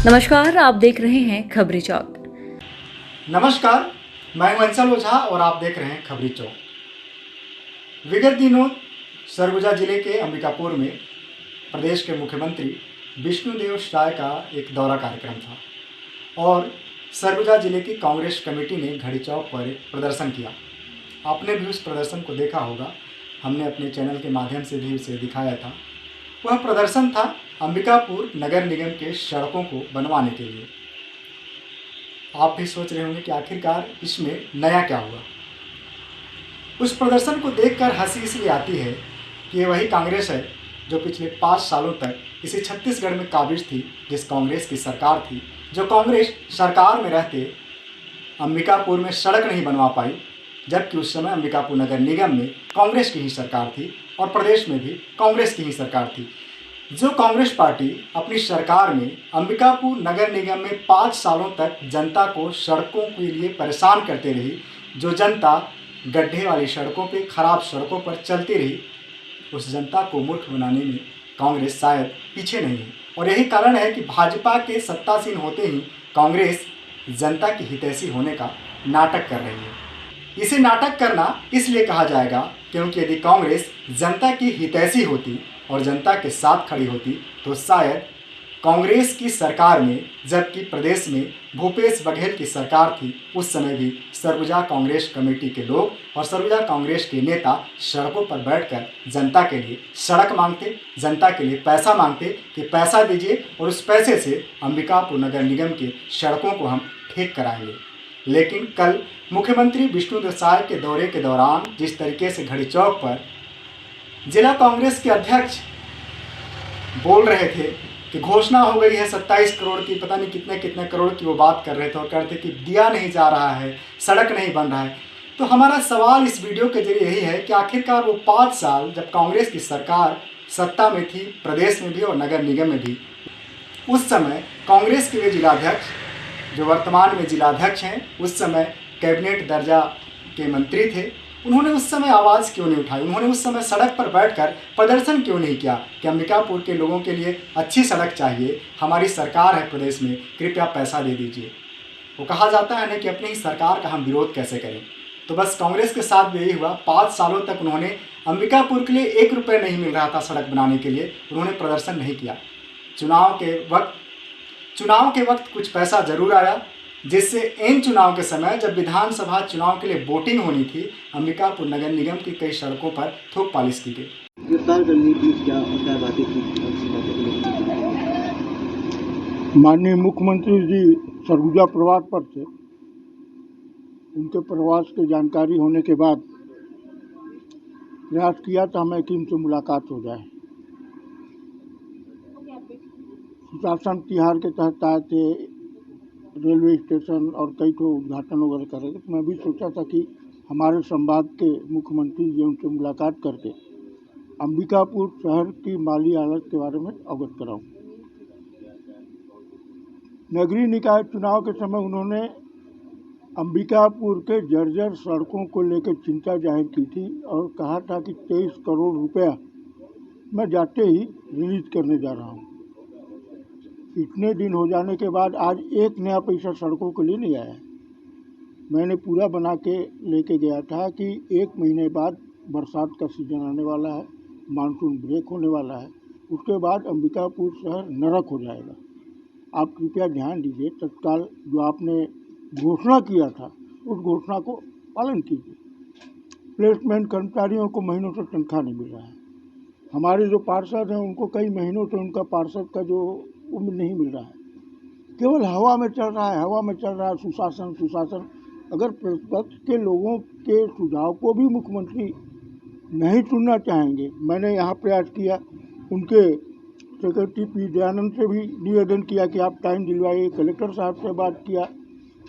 नमस्कार, आप देख रहे हैं खबरी चौक। नमस्कार, मैं वंशल ओझा और आप देख रहे हैं खबरी चौक। विगत दिनों सरगुजा जिले के अंबिकापुर में प्रदेश के मुख्यमंत्री विष्णुदेव साय का एक दौरा कार्यक्रम था और सरगुजा जिले की कांग्रेस कमेटी ने घड़ी चौक पर एक प्रदर्शन किया। आपने भी उस प्रदर्शन को देखा होगा, हमने अपने चैनल के माध्यम से भी उसे दिखाया था। वह प्रदर्शन था अंबिकापुर नगर निगम के सड़कों को बनवाने के लिए। आप भी सोच रहे होंगे कि आखिरकार इसमें नया क्या हुआ। उस प्रदर्शन को देखकर हंसी इसलिए आती है कि ये वही कांग्रेस है जो पिछले 5 सालों तक इसी छत्तीसगढ़ में काबिज थी, जिस कांग्रेस की सरकार थी, जो कांग्रेस सरकार में रहते अंबिकापुर में सड़क नहीं बनवा पाई, जबकि उस समय अंबिकापुर नगर निगम में कांग्रेस की ही सरकार थी और प्रदेश में भी कांग्रेस की ही सरकार थी। जो कांग्रेस पार्टी अपनी सरकार में अंबिकापुर नगर निगम में 5 सालों तक जनता को सड़कों के लिए परेशान करते रही, जो जनता गड्ढे वाली सड़कों पे, खराब सड़कों पर चलती रही, उस जनता को मूर्ख बनाने में कांग्रेस शायद पीछे नहीं है। और यही कारण है कि भाजपा के सत्तासीन होते ही कांग्रेस जनता की हितैषी होने का नाटक कर रही है। इसे नाटक करना इसलिए कहा जाएगा क्योंकि यदि कांग्रेस जनता की हितैषी होती और जनता के साथ खड़ी होती तो शायद कांग्रेस की सरकार में, जबकि प्रदेश में भूपेश बघेल की सरकार थी, उस समय भी सरगुजा कांग्रेस कमेटी के लोग और सरगुजा कांग्रेस के नेता सड़कों पर बैठकर जनता के लिए सड़क मांगते, जनता के लिए पैसा मांगते कि पैसा दीजिए और उस पैसे से अंबिकापुर नगर निगम की सड़कों को हम ठीक कराएंगे। लेकिन कल मुख्यमंत्री विष्णुदेव साय के दौरे के दौरान जिस तरीके से घड़ी चौक पर जिला कांग्रेस के अध्यक्ष बोल रहे थे कि घोषणा हो गई है 27 करोड़ की, पता नहीं कितने कितने करोड़ की वो बात कर रहे थे और कहते कि दिया नहीं जा रहा है, सड़क नहीं बन रहा है। तो हमारा सवाल इस वीडियो के जरिए यही है कि आखिरकार वो 5 साल जब कांग्रेस की सरकार सत्ता में थी, प्रदेश में भी और नगर निगम में भी, उस समय कांग्रेस के वे जिलाध्यक्ष जो वर्तमान में जिलाध्यक्ष हैं, उस समय कैबिनेट दर्जा के मंत्री थे, उन्होंने उस समय आवाज़ क्यों नहीं उठाई? उन्होंने उस समय सड़क पर बैठकर प्रदर्शन क्यों नहीं किया कि अंबिकापुर के लोगों के लिए अच्छी सड़क चाहिए, हमारी सरकार है प्रदेश में, कृपया पैसा दे दीजिए। वो कहा जाता है ना कि अपनी ही सरकार का हम विरोध कैसे करें। तो बस कांग्रेस के साथ भी यही हुआ। 5 सालों तक उन्होंने अंबिकापुर के लिए 1 रुपये नहीं मिल रहा था सड़क बनाने के लिए, उन्होंने प्रदर्शन नहीं किया। चुनाव के वक्त कुछ पैसा जरूर आया, जिससे इन चुनाव के समय जब विधानसभा चुनाव के लिए वोटिंग होनी थी, अंबिकापुर नगर निगम की कई सड़कों पर थोक पालिश की गई। गिरफ्तार करने की क्या बातें की? माननीय मुख्यमंत्री जी सरगुजा प्रवास पर थे। उनके प्रवास की जानकारी होने के बाद प्रयास किया था हमें कि उनसे मुलाकात हो जाए। सुशासन तिहार के तहत आए थे, रेलवे स्टेशन और कई तो उद्घाटन वगैरह कर रहे थे। मैं भी सोचा था कि हमारे संभाग के मुख्यमंत्री जी उनसे मुलाकात करके अंबिकापुर शहर की माली हालत के बारे में अवगत कराऊं। नगरीय निकाय चुनाव के समय उन्होंने अंबिकापुर के जर्जर सड़कों को लेकर चिंता जाहिर की थी और कहा था कि 23 करोड़ रुपया मैं जाते ही रिलीज करने जा रहा हूं। इतने दिन हो जाने के बाद आज एक नया पैसा सड़कों के लिए नहीं आया। मैंने पूरा बना के लेके गया था कि 1 महीने बाद बरसात का सीजन आने वाला है, मानसून ब्रेक होने वाला है, उसके बाद अंबिकापुर शहर नरक हो जाएगा। आप कृपया ध्यान दीजिए, तत्काल जो आपने घोषणा किया था उस घोषणा को पालन कीजिए। प्लेसमेंट कर्मचारियों को महीनों से तनख्वाह नहीं मिल रहा है। हमारे जो पार्षद हैं उनको कई महीनों से उनका पार्षद का जो उम्र नहीं मिल रहा है, केवल हवा में चल रहा है, हवा में चल रहा है सुशासन। अगर प्रतिपक्ष के लोगों के सुझाव को भी मुख्यमंत्री नहीं सुनना चाहेंगे, मैंने यहाँ प्रयास किया, उनके सेक्रेटरी पी दयानंद से भी निवेदन किया कि आप टाइम दिलवाइए, कलेक्टर साहब से बात किया,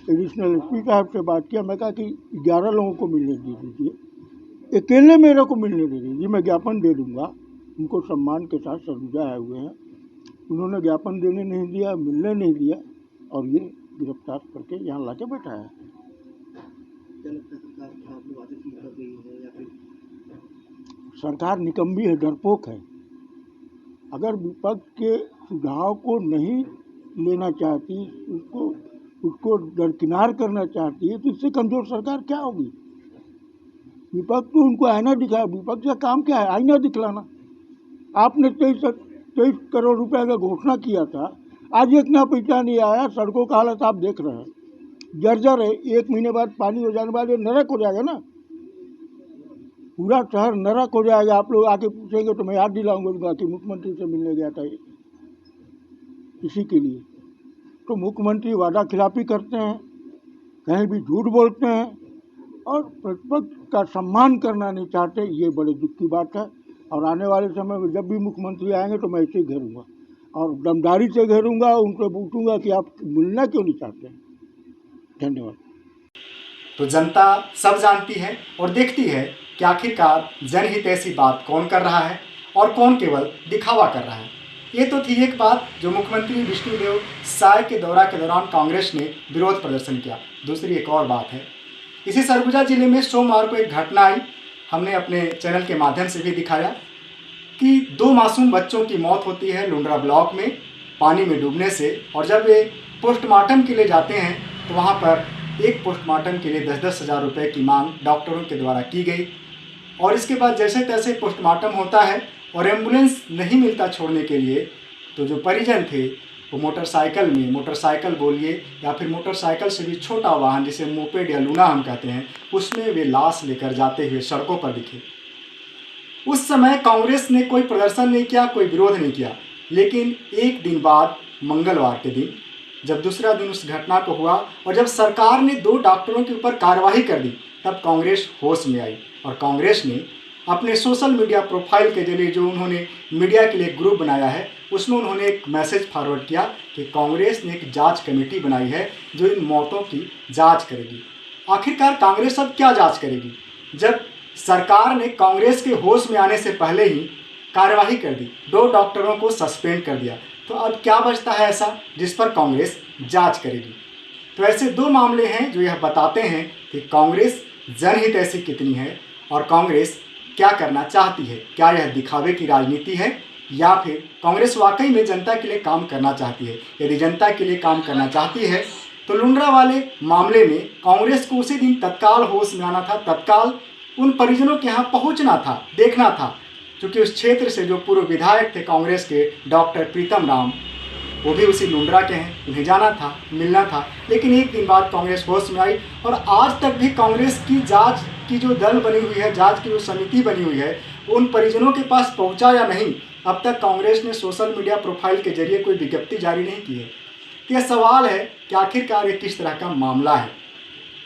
एडिशनल एसपी साहब से बात किया। मैं कहा कि 11 लोगों को मिलने दे दीजिए, अकेले मेरे को मिलने दे दीजिए, मैं ज्ञापन दे दूंगा। उनको सम्मान के साथ सरगुजा आए हुए हैं, उन्होंने ज्ञापन देने नहीं दिया, मिलने नहीं दिया और ये गिरफ्तार करके यहाँ ला के बैठाया है। सरकार निकम्मी है, डरपोक है। अगर विपक्ष के सुझाव को नहीं लेना चाहती, उसको दरकिनार करना चाहती है, तो इससे कमज़ोर सरकार क्या होगी? विपक्ष तो उनको आईना दिखाया। विपक्ष का काम क्या है? आईना दिखलाना। आपने 23 करोड़ रुपए का घोषणा किया था, आज एक ना पैसा नहीं आया। सड़कों का हालत आप देख रहे हैं, जर्जर है। 1 महीने बाद पानी हो जाने बाद ये नरक हो जाएगा ना, पूरा शहर नरक हो जाएगा। आप लोग आके पूछेंगे तो मैं याद दिलाऊंगा कि मुख्यमंत्री से मिलने गया था इसी के लिए। तो मुख्यमंत्री वादा खिलाफी करते हैं, कहीं भी झूठ बोलते हैं और प्रतिपक्ष का सम्मान करना नहीं चाहते। ये बड़े दुख की बात है। और आने वाले समय में जब भी मुख्यमंत्री आएंगे तो मैं ऐसे ही घेरूंगा और दमदारी से घेरूंगा। उनसे पूछूंगा कि आप मिलना क्यों नहीं चाहते हैं। धन्यवाद। तो जनता सब जानती है और देखती है कि आखिरकार जनहित ऐसी बात कौन कर रहा है और कौन केवल दिखावा कर रहा है। ये तो थी एक बात जो मुख्यमंत्री विष्णुदेव साय के दौरा के दौरान कांग्रेस ने विरोध प्रदर्शन किया। दूसरी एक और बात है, इसी सरगुजा जिले में सोमवार को एक घटना आई। हमने अपने चैनल के माध्यम से भी दिखाया कि 2 मासूम बच्चों की मौत होती है लुंड्रा ब्लॉक में पानी में डूबने से। और जब वे पोस्टमार्टम के लिए जाते हैं तो वहाँ पर एक पोस्टमार्टम के लिए 10-10 हज़ार रुपये की मांग डॉक्टरों के द्वारा की गई। और इसके बाद जैसे तैसे पोस्टमार्टम होता है और एम्बुलेंस नहीं मिलता छोड़ने के लिए, तो जो परिजन थे वो मोटरसाइकिल बोलिए या फिर मोटरसाइकिल से भी छोटा वाहन जिसे मोपेड या लूना हम कहते हैं, उसमें वे लाश लेकर जाते हुए सड़कों पर दिखे। उस समय कांग्रेस ने कोई प्रदर्शन नहीं किया, कोई विरोध नहीं किया। लेकिन एक दिन बाद मंगलवार के दिन जब दूसरा दिन उस घटना को हुआ और जब सरकार ने 2 डॉक्टरों के ऊपर कार्रवाई कर दी, तब कांग्रेस होश में आई और कांग्रेस ने अपने सोशल मीडिया प्रोफाइल के जरिए जो उन्होंने मीडिया के लिए ग्रुप बनाया है, उसमें उन्होंने एक मैसेज फॉरवर्ड किया कि कांग्रेस ने एक जांच कमेटी बनाई है जो इन मौतों की जांच करेगी। आखिरकार कांग्रेस अब क्या जांच करेगी, जब सरकार ने कांग्रेस के होश में आने से पहले ही कार्रवाई कर दी, 2 डॉक्टरों को सस्पेंड कर दिया, तो अब क्या बचता है ऐसा जिस पर कांग्रेस जांच करेगी? तो ऐसे 2 मामले हैं जो यह बताते हैं कि कांग्रेस जनहित ऐसी कितनी है और कांग्रेस क्या करना चाहती है। क्या यह दिखावे की राजनीति है या फिर कांग्रेस वाकई में जनता के लिए काम करना चाहती है? यदि जनता के लिए काम करना चाहती है तो लुंड्रा वाले मामले में कांग्रेस को उसी दिन तत्काल होश में आना था, तत्काल उन परिजनों के यहाँ पहुँचना था, देखना था। क्योंकि उस क्षेत्र से जो पूर्व विधायक थे कांग्रेस के डॉक्टर प्रीतम राम, वो भी उसी लुंड्रा के हैं, उन्हें जाना था, मिलना था। लेकिन एक दिन बाद कांग्रेस होश में आई और आज तक भी कांग्रेस की जांच की जो दल बनी हुई है, जांच की जो समिति बनी हुई है, उन परिजनों के पास पहुंचा या नहीं, अब तक कांग्रेस ने सोशल मीडिया प्रोफाइल के जरिए कोई विज्ञप्ति जारी नहीं की है। यह सवाल है कि आखिरकार ये किस तरह का मामला है।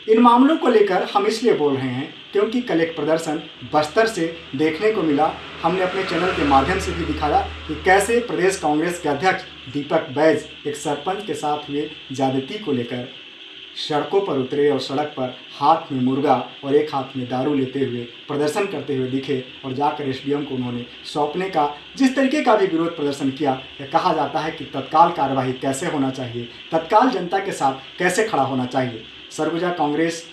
इन मामलों को लेकर हम इसलिए बोल रहे हैं क्योंकि कल एक प्रदर्शन बस्तर से देखने को मिला। हमने अपने चैनल के माध्यम से भी दिखाया कि कैसे प्रदेश कांग्रेस के अध्यक्ष दीपक बैज एक सरपंच के साथ हुए ज्यादती को लेकर सड़कों पर उतरे और सड़क पर हाथ में मुर्गा और एक हाथ में दारू लेते हुए प्रदर्शन करते हुए दिखे और जाकर एसडीएम को उन्होंने सौंपने का जिस तरीके का भी विरोध प्रदर्शन किया। यह कहा जाता है कि तत्काल कार्यवाही कैसे होना चाहिए, तत्काल जनता के साथ कैसे खड़ा होना चाहिए। सरगुजा कांग्रेस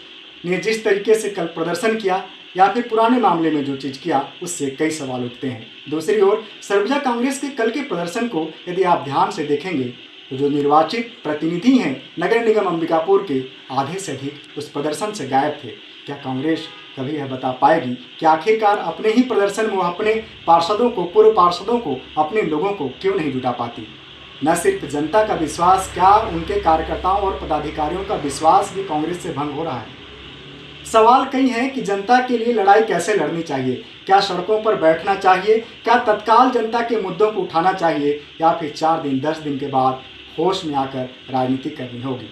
ने जिस तरीके से कल प्रदर्शन किया या फिर पुराने मामले में जो चीज़ किया, उससे कई सवाल उठते हैं। दूसरी ओर सरगुजा कांग्रेस के कल के प्रदर्शन को यदि आप ध्यान से देखेंगे तो जो निर्वाचित प्रतिनिधि हैं नगर निगम अंबिकापुर के, आधे से अधिक उस प्रदर्शन से गायब थे। क्या कांग्रेस कभी यह बता पाएगी कि आखिरकार अपने ही प्रदर्शन में वो अपने पार्षदों को, पूर्व पार्षदों को, अपने लोगों को क्यों नहीं जुटा पाती? न सिर्फ जनता का विश्वास, क्या उनके कार्यकर्ताओं और पदाधिकारियों का विश्वास भी कांग्रेस से भंग हो रहा है। सवाल कई हैं कि जनता के लिए लड़ाई कैसे लड़नी चाहिए। क्या सड़कों पर बैठना चाहिए, क्या तत्काल जनता के मुद्दों को उठाना चाहिए, या फिर 4 दिन 10 दिन के बाद होश में आकर राजनीति करनी होगी।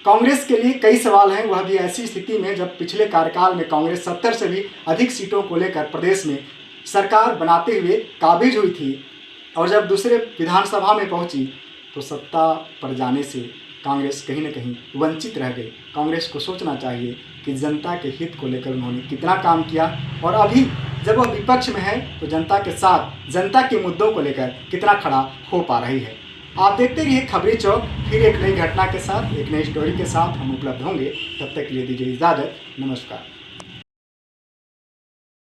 कांग्रेस के लिए कई सवाल हैं, वह भी ऐसी स्थिति में जब पिछले कार्यकाल में कांग्रेस 70 से भी अधिक सीटों को लेकर प्रदेश में सरकार बनाते हुए काबिज हुई थी और जब दूसरे विधानसभा में पहुंची तो सत्ता पर जाने से कांग्रेस कहीं न कहीं वंचित रह गई। कांग्रेस को सोचना चाहिए कि जनता के हित को लेकर उन्होंने कितना काम किया और अभी जब वह विपक्ष में है तो जनता के साथ, जनता के मुद्दों को लेकर कितना खड़ा हो पा रही है। आप देखते रहिए खबरी चौक, फिर एक नई घटना के साथ, एक नई स्टोरी के साथ हम उपलब्ध होंगे। तब तक के लिए दीजिए इजाज़त। नमस्कार।